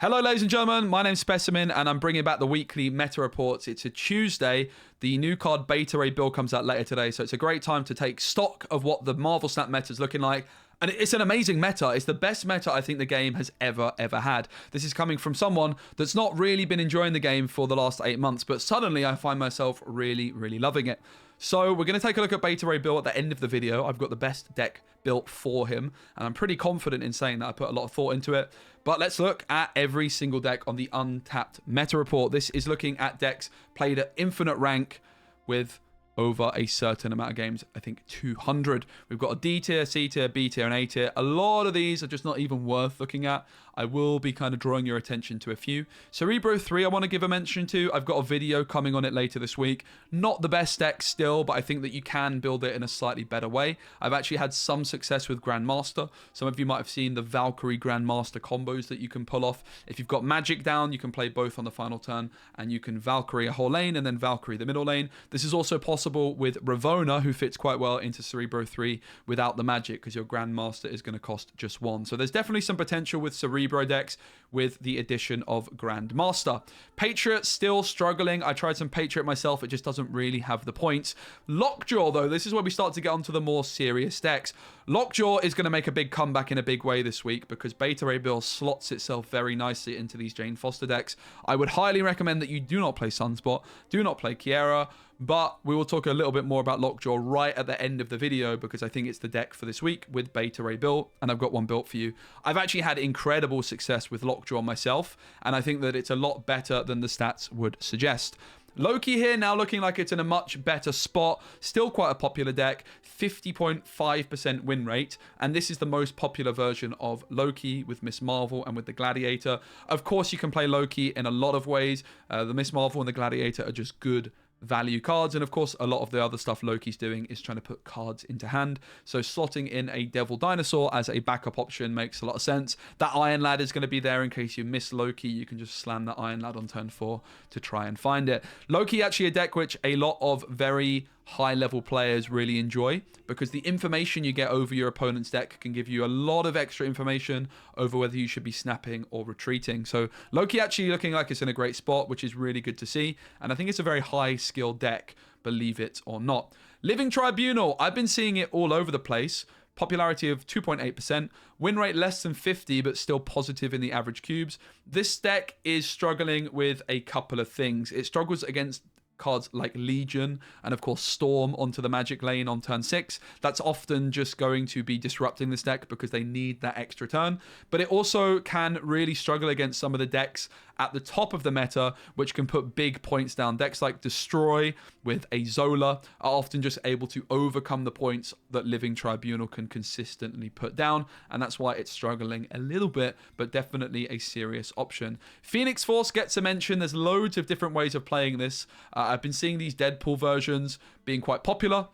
Hello, ladies and gentlemen. My name's Specimen, and I'm bringing back the weekly meta reports. It's a Tuesday. The new card Beta Ray build comes out later today, so it's a great time to take stock of what the Marvel Snap meta is looking like. And it's an amazing meta. It's the best meta I think the game has ever had. This is coming from someone that's not really been enjoying the game for the last 8 months, but suddenly I find myself really loving it. So we're going to take a look at Beta Ray build at the end of the video. I've got the best deck built for him, and I'm pretty confident in saying that. I put a lot of thought into it. But let's look at every single deck on the Untapped meta report. This is looking at decks played at infinite rank with over a certain amount of games, I think 200. We've got a D tier, C tier, B tier, and A tier. A lot of these are just not even worth looking at. I will be kind of drawing your attention to a few. Cerebro 3 I want to give a mention to. I've got a video coming on it later this week. Not the best deck still, but I think that you can build it in a slightly better way. I've actually had some success with Grandmaster. Some of you might have seen the Valkyrie Grandmaster combos that you can pull off. If you've got Magic down, you can play both on the final turn, and you can Valkyrie a whole lane and then Valkyrie the middle lane. This is also possible with Ravona, who fits quite well into Cerebro 3 without the Magic, because your Grandmaster is going to cost just one. So there's definitely some potential with Cerebro decks with the addition of Grandmaster. Patriot still struggling. I tried some Patriot myself. It just doesn't really have the points. Lockjaw, though, this is where we start to get onto the more serious decks. Lockjaw is going to make a big comeback in a big way this week because Beta Ray build slots itself very nicely into these Jane Foster decks. I would highly recommend that you do not play Sunspot, do not play Kiera, but we will talk a little bit more about Lockjaw right at the end of the video because I think it's the deck for this week with Beta Ray built, and I've got one built for you. I've actually had incredible success with Lockjaw myself, and I think that it's a lot better than the stats would suggest. Loki here now looking like it's in a much better spot. Still quite a popular deck, 50.5% win rate, and this is the most popular version of Loki with Miss Marvel and with the Gladiator. Of course, you can play Loki in a lot of ways. The Miss Marvel and the Gladiator are just good value cards, and of course a lot of the other stuff Loki's doing is trying to put cards into hand, so slotting in a Devil Dinosaur as a backup option makes a lot of sense. That Iron Lad is going to be there in case you miss Loki. You can just slam that Iron Lad on turn 4 to try and find it. Loki actually a deck which a lot of very high level players really enjoy because the information you get over your opponent's deck can give you a lot of extra information over whether you should be snapping or retreating. So Loki actually looking like it's in a great spot, which is really good to see, and I think it's a very high skill deck, believe it or not. Living Tribunal, I've been seeing it all over the place. Popularity of 2.8%, win rate less than 50 but still positive in the average cubes. This deck is struggling with a couple of things. It struggles against cards like Legion and of course Storm onto the Magic lane on turn 6. That's often just going to be disrupting this deck because they need that extra turn, but it also can really struggle against some of the decks at the top of the meta which can put big points down. Decks like Destroy with a Zola are often just able to overcome the points that Living Tribunal can consistently put down, and that's why it's struggling a little bit, but definitely a serious option. Phoenix Force gets a mention. There's loads of different ways of playing this. I've been seeing these Deadpool versions being quite popular.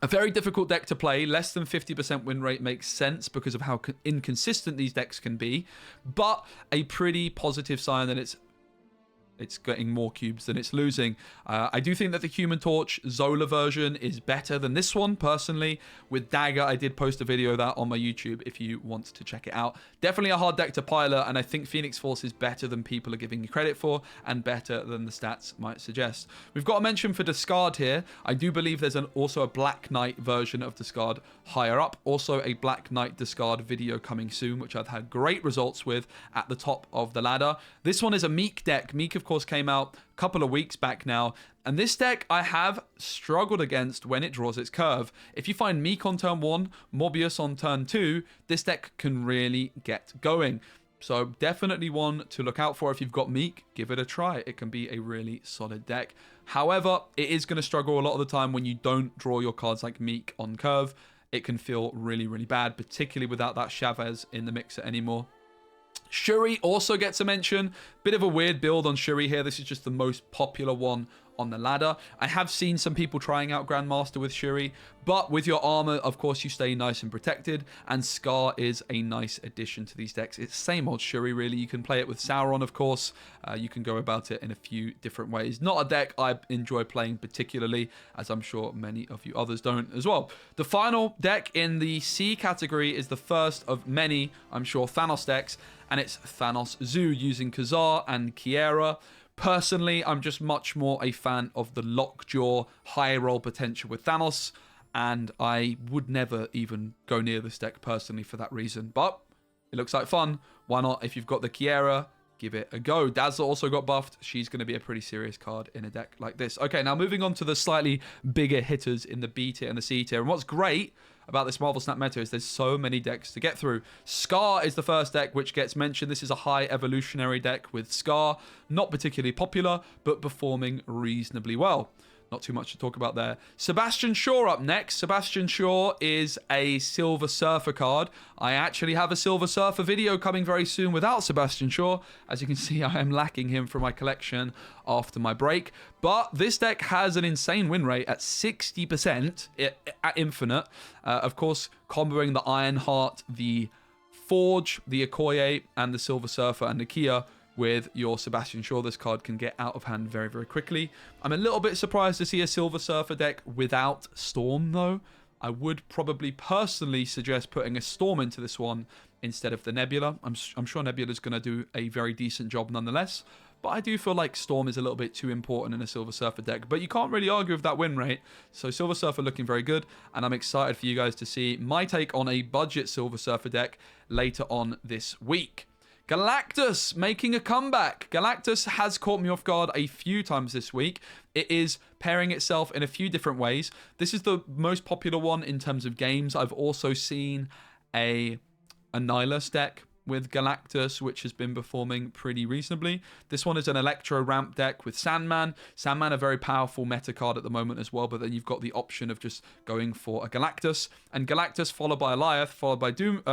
A very difficult deck to play. Less than 50% win rate makes sense because of how inconsistent these decks can be, but a pretty positive sign that it's getting more cubes than it's losing. I do think that the Human Torch Zola version is better than this one, personally. With Dagger, I did post a video of that on my YouTube if you want to check it out. Definitely a hard deck to pilot, and I think Phoenix Force is better than people are giving you credit for, and better than the stats might suggest. We've got a mention for Discard here. I do believe there's also a Black Knight version of Discard higher up. Also a Black Knight Discard video coming soon, which I've had great results with at the top of the ladder. This one is a Meek deck. Meek, of course, came out a couple of weeks back now, and this deck I have struggled against when it draws its curve. If you find Meek on turn 1, Mobius on turn 2, this deck can really get going. So definitely one to look out for. If you've got Meek, give it a try. It can be a really solid deck. However, it is going to struggle a lot of the time when you don't draw your cards like Meek on curve. It can feel really bad, particularly without that Chavez in the mixer anymore. Shuri also gets a mention. Bit of a weird build on Shuri here. This is just the most popular one on the ladder. I have seen some people trying out Grandmaster with Shuri, but with your armor, of course, you stay nice and protected, and Scar is a nice addition to these decks. It's same old Shuri, really. You can play it with Sauron, of course. You can go about it in a few different ways. Not a deck I enjoy playing particularly, as I'm sure many of you others don't as well. The final deck in the C category is the first of many, I'm sure, Thanos decks, and it's Thanos Zoo using Khazar and Kiera. Personally, I'm just much more a fan of the Lockjaw high roll potential with Thanos, and I would never even go near this deck personally for that reason. But it looks like fun. Why not? If you've got the Kiera, give it a go. Dazzle also got buffed. She's going to be a pretty serious card in a deck like this. Okay, now moving on to the slightly bigger hitters in the B tier and the C tier. And what's great about this Marvel Snap meta is there's so many decks to get through. Scar is the first deck which gets mentioned. This is a high evolutionary deck with Scar. Not particularly popular, but performing reasonably well. Not too much to talk about there. Sebastian Shaw up next. Sebastian Shaw is a Silver Surfer card. I actually have a Silver Surfer video coming very soon without Sebastian Shaw. As you can see, I am lacking him from my collection after my break. But this deck has an insane win rate at 60% at Infinite. Of course, comboing the Ironheart, the Forge, the Okoye, and the Silver Surfer and the Kia with your Sebastian Shaw. This card can get out of hand very, very quickly. I'm a little bit surprised to see a Silver Surfer deck without Storm, though. I would probably personally suggest putting a Storm into this one instead of the Nebula. I'm sure Nebula's going to do a very decent job nonetheless, but I do feel like Storm is a little bit too important in a Silver Surfer deck. But you can't really argue with that win rate. So Silver Surfer looking very good, and I'm excited for you guys to see my take on a budget Silver Surfer deck later on this week. Galactus making a comeback. Galactus has caught me off guard a few times this week. It is pairing itself in a few different ways. This is the most popular one in terms of games. I've also seen a Nihilus deck with Galactus, which has been performing pretty reasonably. This one is an Electro ramp deck with Sandman. Sandman, a very powerful meta card at the moment as well, but then you've got the option of just going for a Galactus. And Galactus followed by Alioth, followed by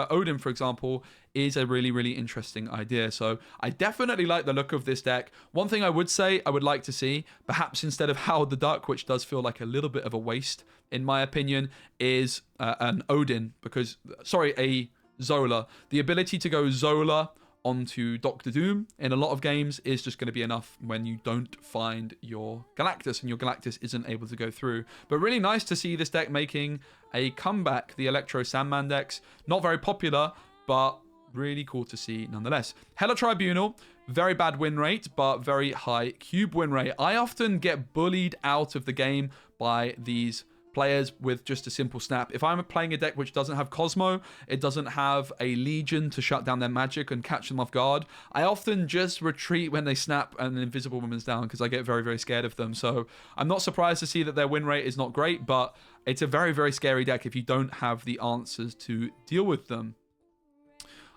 Odin, for example, is a really, really interesting idea. So I definitely like the look of this deck. One thing I would say I would like to see, perhaps instead of Howard the Duck, which does feel like a little bit of a waste, in my opinion, is an Odin, because, sorry, a Zola. The ability to go Zola onto Doctor Doom in a lot of games is just going to be enough when you don't find your Galactus and your Galactus isn't able to go through. But really nice to see this deck making a comeback. The Electro Sandman decks, not very popular, but really cool to see nonetheless. Hella Tribunal, very bad win rate, but very high cube win rate. I often get bullied out of the game by these players with just a simple snap. If I'm playing a deck which doesn't have Cosmo, it doesn't have a Legion to shut down their magic and catch them off guard, I often just retreat when they snap and the Invisible Woman's down because I get very, very scared of them. So I'm not surprised to see that their win rate is not great, but it's a very, very scary deck if you don't have the answers to deal with them.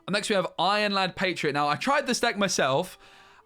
And next we have Iron Lad Patriot. Now, I tried this deck myself.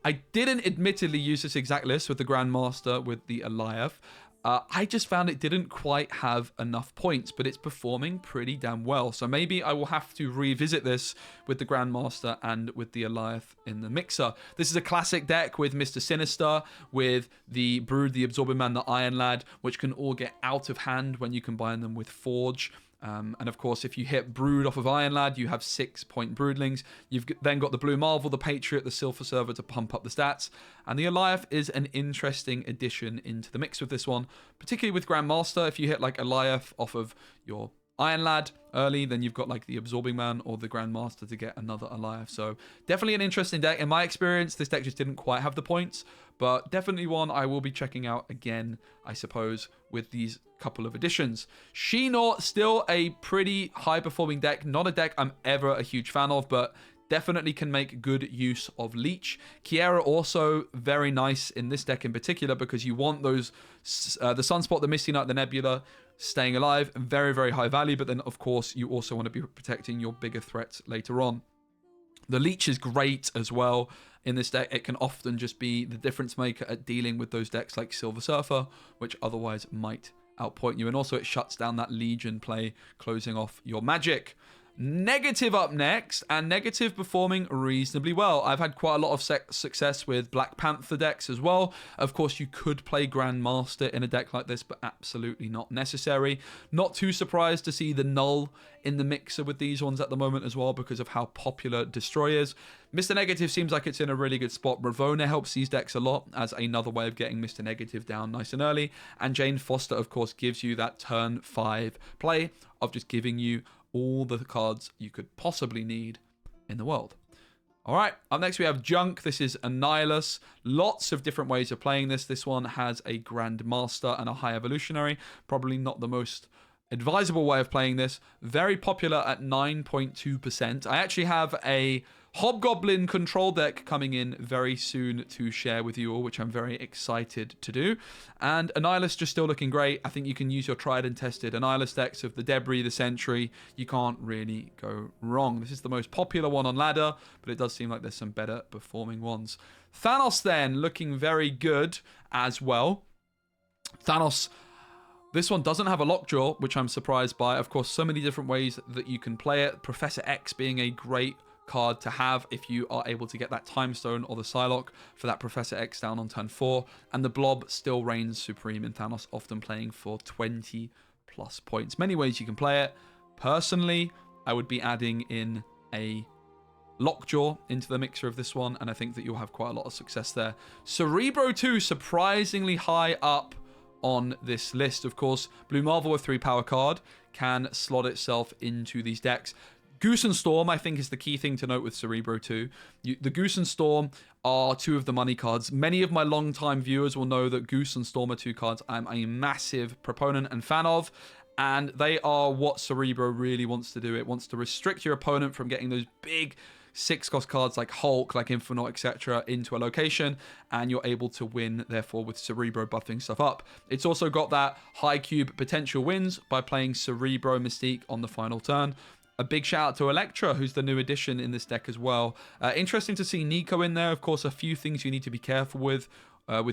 I didn't admittedly use this exact list with the Grandmaster with the Alioth. I just found it didn't quite have enough points, but it's performing pretty damn well. So maybe I will have to revisit this with the Grandmaster and with the Alioth in the mixer. This is a classic deck with Mr. Sinister, with the Brood, the Absorbing Man, the Iron Lad, which can all get out of hand when you combine them with Forge. And of course, if you hit Brood off of Iron Lad, you have 6-point Broodlings. You've then got the Blue Marvel, the Patriot, the Silver Surfer to pump up the stats. And the Alioth is an interesting addition into the mix with this one, particularly with Grandmaster. If you hit like Alioth off of your Iron Lad early, then you've got like the Absorbing Man or the Grandmaster to get another Alioth. So definitely an interesting deck. In my experience, this deck just didn't quite have the points, but definitely one I will be checking out again, I suppose, with these couple of additions. She-Nor, still a pretty high-performing deck. Not a deck I'm ever a huge fan of, but definitely can make good use of Leech. Kiera also very nice in this deck in particular because you want those, the Sunspot, the Misty Knight, the Nebula staying alive. Very, very high value, but then of course you also want to be protecting your bigger threats later on. The Leech is great as well in this deck. It can often just be the difference maker at dealing with those decks like Silver Surfer, which otherwise might outpoint you. And also it shuts down that Legion play, closing off your magic. Negative up next, and Negative performing reasonably well. I've had quite a lot of success with Black Panther decks as well. Of course, you could play Grandmaster in a deck like this, but absolutely not necessary. Not too surprised to see the Null in the mixer with these ones at the moment as well, because of how popular Destroy is. Mr. Negative seems like it's in a really good spot. Ravona helps these decks a lot as another way of getting Mr. Negative down nice and early. And Jane Foster, of course, gives you that turn 5 play of just giving you all the cards you could possibly need in the world. All right, up next we have Junk. This is Annihilus. Lots of different ways of playing this. This one has a Grandmaster and a High Evolutionary. Probably not the most advisable way of playing this. Very popular at 9.2%. I actually have a Hobgoblin control deck coming in very soon to share with you all, which I'm very excited to do. And Annihilus just still looking great. I think you can use your tried and tested Annihilus decks of the Debris, the Sentry. You can't really go wrong. This is the most popular one on ladder, but it does seem like there's some better performing ones. Thanos then looking very good as well. Thanos, this one doesn't have a lockjaw, which I'm surprised by. Of course, so many different ways that you can play it. Professor X being a great card to have if you are able to get that Time Stone or the Psylocke for that Professor X down on turn 4. And the Blob still reigns supreme in Thanos, often playing for 20 plus points. Many ways you can play it. Personally, I would be adding in a Lockjaw into the mixer of this one, and I think that you'll have quite a lot of success there. Cerebro 2, surprisingly high up on this list. Of course, Blue Marvel with 3 power card can slot itself into these decks. Goose and Storm, I think, is the key thing to note with Cerebro 2. The Goose and Storm are 2 of the money cards. Many of my long-time viewers will know that Goose and Storm are 2 cards I'm a massive proponent and fan of, and they are what Cerebro really wants to do. It wants to restrict your opponent from getting those big 6-cost cards like Hulk, like Infernaut, etc. into a location, and you're able to win, therefore, with Cerebro buffing stuff up. It's also got that high cube potential wins by playing Cerebro Mystique on the final turn. A big shout out to Electra, who's the new addition in this deck as well. Interesting to see Nico in there. Of course, a few things you need to be careful with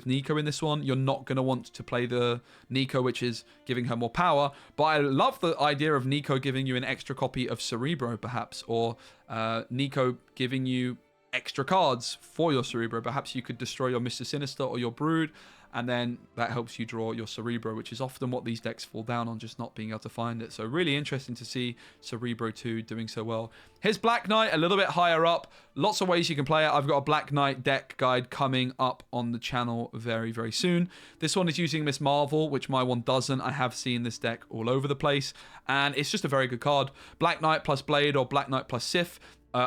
Nico in this one. You're not going to want to play the Nico, which is giving her more power. But I love the idea of Nico giving you an extra copy of Cerebro, perhaps. Or Nico giving you extra cards for your Cerebro. Perhaps you could destroy your Mr. Sinister or your Brood, and then that helps you draw your Cerebro, which is often what these decks fall down on, just not being able to find it. So really interesting to see Cerebro 2 doing so well. Here's Black Knight, a little bit higher up. Lots of ways you can play it. I've got a Black Knight deck guide coming up on the channel very, very soon. This one is using Miss Marvel, which my one doesn't. I have seen this deck all over the place, and it's just a very good card. Black Knight plus Blade or Black Knight plus Sif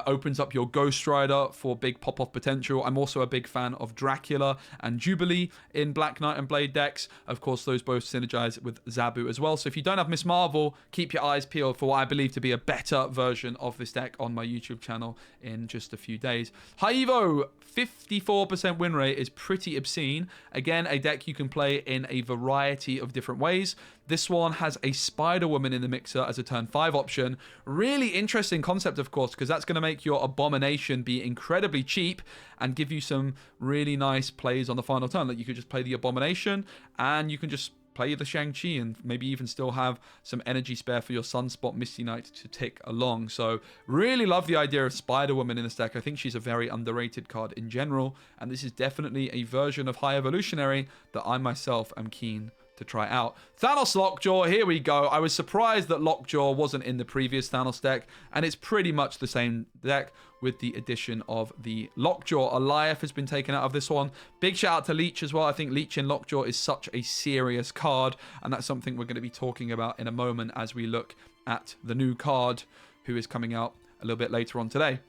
opens up your Ghost Rider for big pop-off potential. I'm also a big fan of Dracula and Jubilee in Black Knight and Blade decks. Of course, those both synergize with Zabu as well. So if you don't have Miss Marvel, keep your eyes peeled for what I believe to be a better version of this deck on my YouTube channel in just a few days. High Evo, 54% win rate is pretty obscene. Again, a deck you can play in a variety of different ways. This one has a Spider-Woman in the mixer as a turn 5 option. Really interesting concept, of course, because that's going to make your Abomination be incredibly cheap and give you some really nice plays on the final turn. Like you could just play the Abomination and you can just play the Shang-Chi and maybe even still have some energy spare for your Sunspot Misty Knight to tick along. So really love the idea of Spider-Woman in this deck. I think she's a very underrated card in general, and this is definitely a version of High Evolutionary that I myself am keen to try out. Thanos Lockjaw, here we go. I was surprised that Lockjaw wasn't in the previous Thanos deck, and it's pretty much the same deck with the addition of the Lockjaw. Eliath has been taken out of this one. Big shout out to Leech as well. I think Leech in Lockjaw is such a serious card, and that's something we're going to be talking about in a moment as we look at the new card who is coming out a little bit later on today.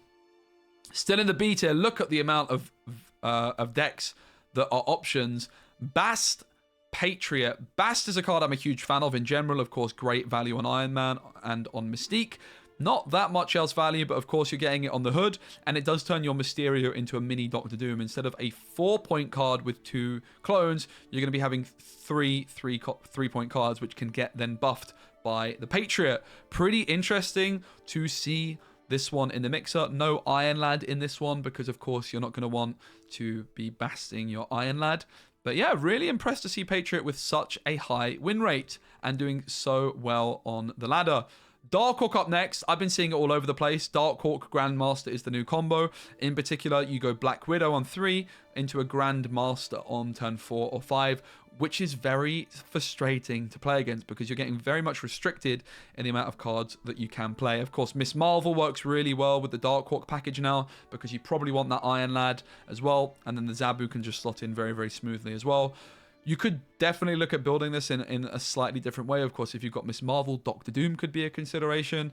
Still in the beta, look at the amount of decks that are options. Bast Patriot. Bast is a card I'm a huge fan of in general. Of course, great value on Iron Man and on Mystique. Not that much else value, but of course you're getting it on the hood, and it does turn your Mysterio into a mini Doctor Doom. Instead of a 4-point card with 2 clones, you're going to be having 3-point cards, which can get then buffed by the Patriot. Pretty interesting to see this one in the mixer. No Iron Lad in this one, because of course you're not going to want to be basting your Iron Lad. But yeah, really impressed to see Patriot with such a high win rate and doing so well on the ladder. Dark Hawk up next. I've been seeing it all over the place. Dark Hawk Grandmaster is the new combo. In particular, you go Black Widow on 3 into a Grandmaster on turn 4 or 5, which is very frustrating to play against because you're getting very much restricted in the amount of cards that you can play. Of course, Miss Marvel works really well with the Dark Hawk package now because you probably want that Iron Lad as well, and then the Zabu can just slot in very, very smoothly as well. You could definitely look at building this in a slightly different way. Of course, if you've got Miss Marvel, Doctor Doom could be a consideration.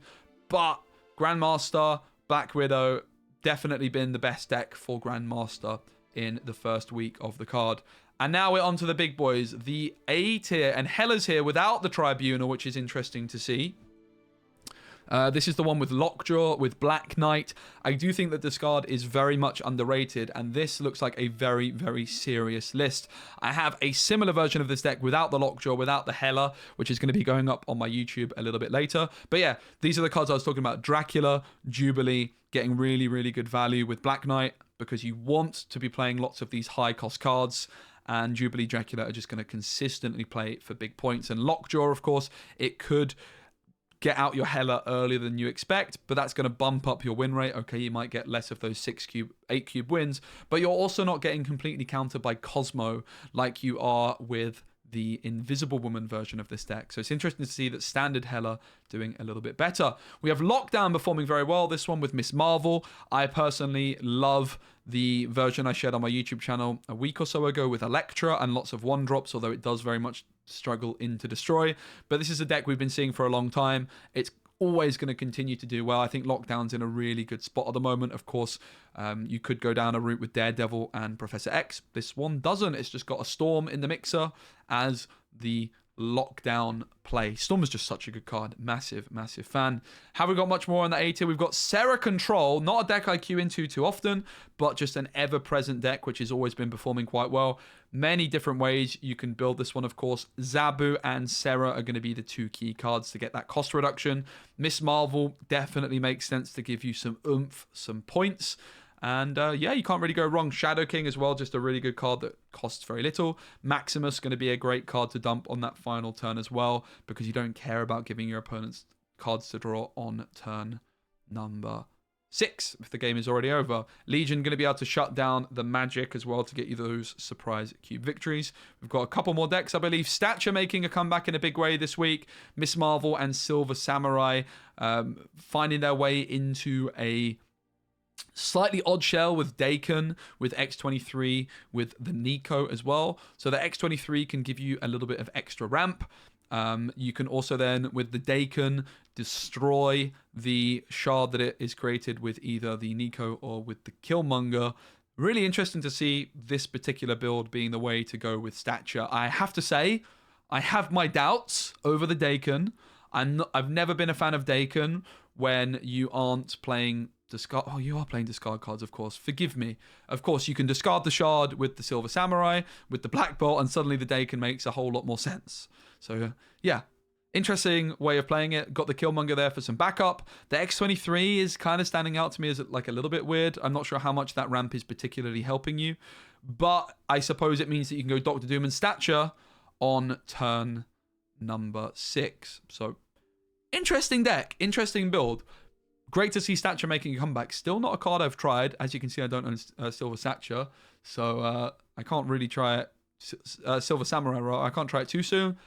But Grandmaster, Black Widow, definitely been the best deck for Grandmaster in the first week of the card. And now we're on to the big boys. The A tier, and Hela's here without the Tribunal, which is interesting to see. This is the one with Lockjaw, with Black Knight. I do think that Discard is very much underrated, and this looks like a very, very serious list. I have a similar version of this deck without the Lockjaw, without the Hela, which is going to be going up on my YouTube a little bit later. But yeah, these are the cards I was talking about. Dracula, Jubilee, getting really, really good value with Black Knight, because you want to be playing lots of these high-cost cards. And Jubilee, Dracula are just going to consistently play for big points. And Lockjaw, of course, it could get out your Hela earlier than you expect, but that's going to bump up your win rate. Okay, you might get less of those 6 cube, 8 cube wins, but you're also not getting completely countered by Cosmo like you are with the Invisible Woman version of this deck. So it's interesting to see that standard Hela doing a little bit better. We have Lockdown performing very well, this one with Miss Marvel. I personally love the version I shared on my YouTube channel a week or so ago with Elektra and lots of 1-drops, although it does very much struggle into Destroy. But this is a deck we've been seeing for a long time. It's always going to continue to do well. I think Lockdown's in a really good spot at the moment. Of course, you could go down a route with Daredevil and Professor X. This one doesn't. It's just got a Storm in the mixer as the Lockdown play. Storm is just such a good card. Massive, massive fan. Have we got much more on the A tier? We've got Serra Control. Not a deck I queue into too often, but just an ever-present deck, which has always been performing quite well. Many different ways you can build this one, of course. Zabu and Serra are going to be the 2 key cards to get that cost reduction. Miss Marvel definitely makes sense to give you some oomph, some points. And yeah, you can't really go wrong. Shadow King as well, just a really good card that costs very little. Maximus going to be a great card to dump on that final turn as well, because you don't care about giving your opponents cards to draw on turn number 6 if the game is already over. Legion going to be able to shut down the magic as well to get you those surprise cube victories. We've got a couple more decks, I believe. Stature making a comeback in a big way this week. Miss Marvel and Silver Samurai finding their way into a slightly odd shell with Dakin, with X23, with the Nico as well. So the X23 can give you a little bit of extra ramp. You can also then, with the Dakin, destroy the shard that it is created with either the Nico or with the Killmonger. Really interesting to see this particular build being the way to go with Stature. I have to say, I have my doubts over the Dakin. I've never been a fan of Dakin when you aren't playing discard. Oh, you are playing discard cards, of course. Forgive me. Of course, you can discard the shard with the Silver Samurai, with the Black Bolt, and suddenly the Dakin makes a whole lot more sense. So, yeah. Interesting way of playing it. Got the Killmonger there for some backup. The X23 is kind of standing out to me as like a little bit weird. I'm not sure how much that ramp is particularly helping you. But I suppose it means that you can go Doctor Doom and Stature on turn number 6. So, interesting deck. Interesting build. Great to see Stature making a comeback. Still not a card I've tried. As you can see, I don't own Silver Stature. So I can't really try it. Silver Samurai, right? I can't try it too soon.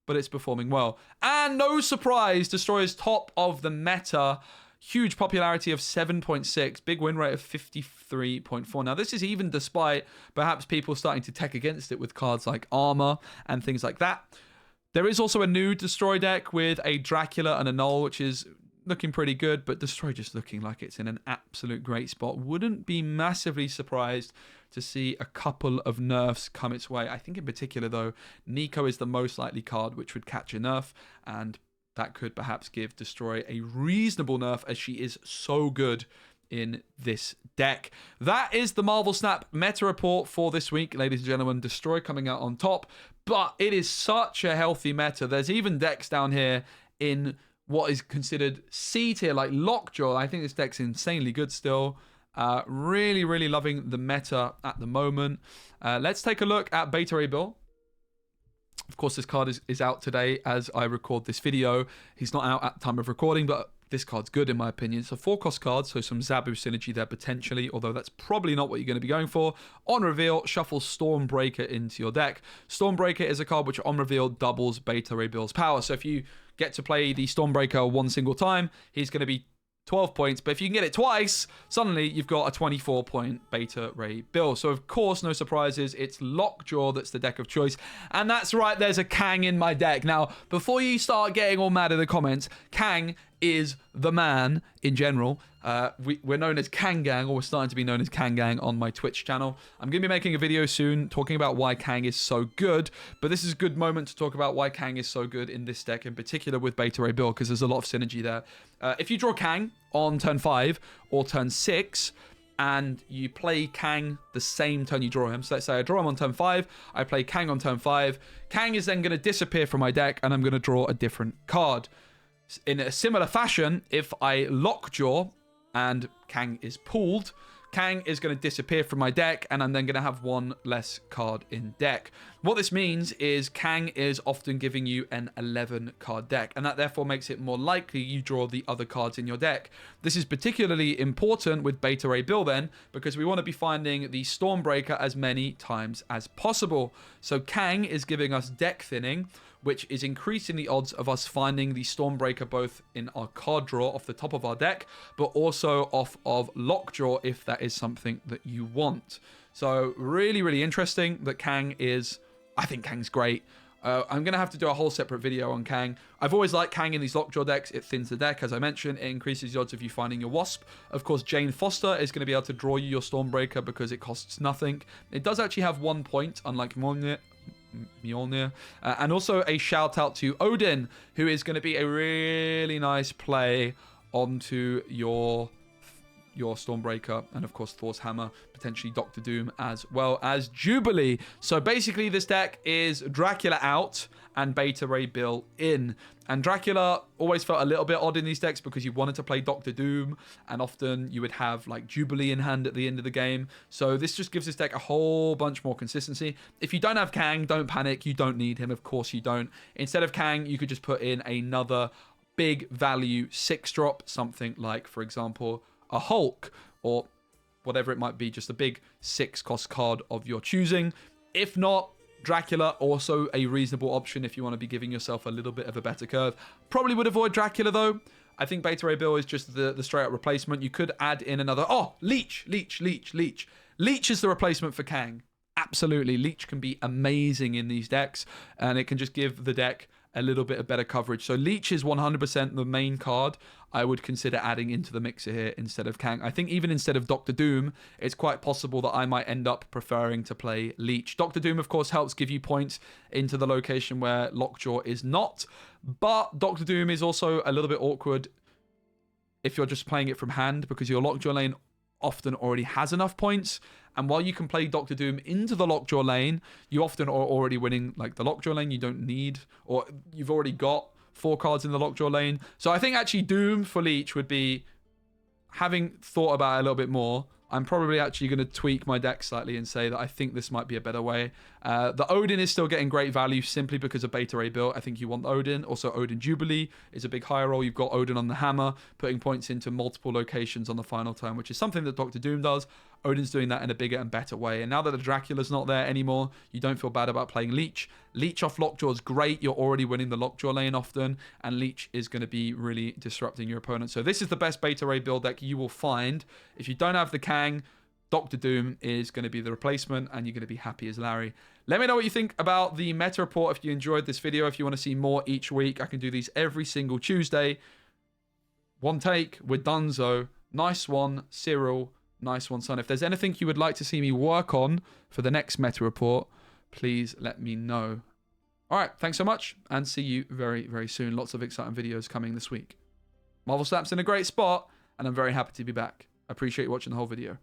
But it's performing well. And no surprise, Destroyer's top of the meta. Huge popularity of 7.6. Big win rate of 53.4. Now, this is even despite perhaps people starting to tech against it with cards like Armor and things like that. There is also a new Destroy deck with a Dracula and a Null, which is looking pretty good, but Destroy just looking like it's in an absolute great spot. Wouldn't be massively surprised to see a couple of nerfs come its way. I think in particular, though, Nico is the most likely card which would catch a nerf, and that could perhaps give Destroy a reasonable nerf, as she is so good in this deck. That is the Marvel Snap meta report for this week, ladies and gentlemen. Destroy coming out on top, but it is such a healthy meta. There's even decks down here in what is considered C tier, like Lockjaw. I think this deck's insanely good still. Really, really loving the meta at the moment. Let's take a look at Beta Ray Bill. Of course, this card is out today as I record this video. He's not out at the time of recording, but this card's good in my opinion. It's a 4-cost card, so some Zabu synergy there potentially, although that's probably not what you're going to be going for. On reveal, shuffle Stormbreaker into your deck. Stormbreaker is a card which on reveal doubles Beta Ray Bill's power. So if you get to play the Stormbreaker one single time, he's going to be 12 points, but if you can get it twice, suddenly you've got a 24-point Beta Ray Bill. So of course, no surprises, it's Lockjaw that's the deck of choice. And that's right, there's a Kang in my deck. Now, before you start getting all mad in the comments, Kang is the man in general. We're known as Kang Gang, or we're starting to be known as Kang Gang on my Twitch channel. I'm going to be making a video soon talking about why Kang is so good, but this is a good moment to talk about why Kang is so good in this deck, in particular with Beta Ray Bill, because there's a lot of synergy there. If you draw Kang on turn 5 or turn 6, and you play Kang the same turn you draw him. So let's say I draw him on turn 5, I play Kang on turn 5. Kang is then going to disappear from my deck, and I'm going to draw a different card. In a similar fashion, if I Lockjaw and Kang is pulled, Kang is going to disappear from my deck, and I'm then going to have one less card in deck. What this means is Kang is often giving you an 11-card deck, and that therefore makes it more likely you draw the other cards in your deck. This is particularly important with Beta Ray Bill then, because we want to be finding the Stormbreaker as many times as possible. So Kang is giving us deck thinning, which is increasing the odds of us finding the Stormbreaker both in our card draw off the top of our deck, but also off of Lockjaw if that is something that you want. So really, really interesting that Kang is... I think Kang's great. I'm going to have to do a whole separate video on Kang. I've always liked Kang in these Lockjaw decks. It thins the deck, as I mentioned. It increases the odds of you finding your Wasp. Of course, Jane Foster is going to be able to draw you your Stormbreaker because it costs nothing. It does actually have 1 point, unlike Mjolnir. And also a shout out to Odin, who is going to be a really nice play onto your Stormbreaker, and of course Thor's Hammer, potentially Doctor Doom, as well as Jubilee. So basically this deck is Dracula out and Beta Ray Bill in. And Dracula always felt a little bit odd in these decks because you wanted to play Doctor Doom, and often you would have like Jubilee in hand at the end of the game. So this just gives this deck a whole bunch more consistency. If you don't have Kang, don't panic. You don't need him. Of course you don't. Instead of Kang, you could just put in another big value 6-drop, something like, for example, a Hulk, or whatever it might be, just a big 6-cost card of your choosing. If not, Dracula, also a reasonable option if you want to be giving yourself a little bit of a better curve. Probably would avoid Dracula though. I think Beta Ray Bill is just the straight up replacement. You could add in another... Oh, Leech. Leech is the replacement for Kang. Absolutely. Leech can be amazing in these decks, and it can just give the deck a little bit of better coverage. So Leech is 100% the main card I would consider adding into the mixer here instead of Kang. I think even instead of Doctor Doom, it's quite possible that I might end up preferring to play Leech. Doctor Doom, of course, helps give you points into the location where Lockjaw is not, but Doctor Doom is also a little bit awkward if you're just playing it from hand, because your Lockjaw lane often already has enough points, and while you can play Doctor Doom into the Lockjaw lane, you often are already winning like the Lockjaw lane. You don't need, or you've already got 4 cards in the Lockjaw lane. So I think actually Doom for Leech would be, having thought about it a little bit more, I'm probably actually going to tweak my deck slightly and say that I think this might be a better way. The Odin is still getting great value simply because of Beta Ray Bill. I think you want Odin. Also, Odin Jubilee is a big high roll. You've got Odin on the hammer, putting points into multiple locations on the final turn, which is something that Doctor Doom does. Odin's doing that in a bigger and better way. And now that the Dracula's not there anymore, you don't feel bad about playing Leech. Leech off Lockjaw is great. You're already winning the Lockjaw lane often, and Leech is going to be really disrupting your opponent. So this is the best Beta Ray Bill deck you will find. If you don't have the Kang, Doctor Doom is going to be the replacement, and you're going to be happy as Larry. Let me know what you think about the meta report. If you enjoyed this video, if you want to see more each week, I can do these every single Tuesday. One take, we're donezo. Nice one, Cyril. Nice one, son. If there's anything you would like to see me work on for the next meta report, please let me know. All right, thanks so much, and see you very, very soon. Lots of exciting videos coming this week. Marvel Snap's in a great spot, and I'm very happy to be back. I appreciate you watching the whole video.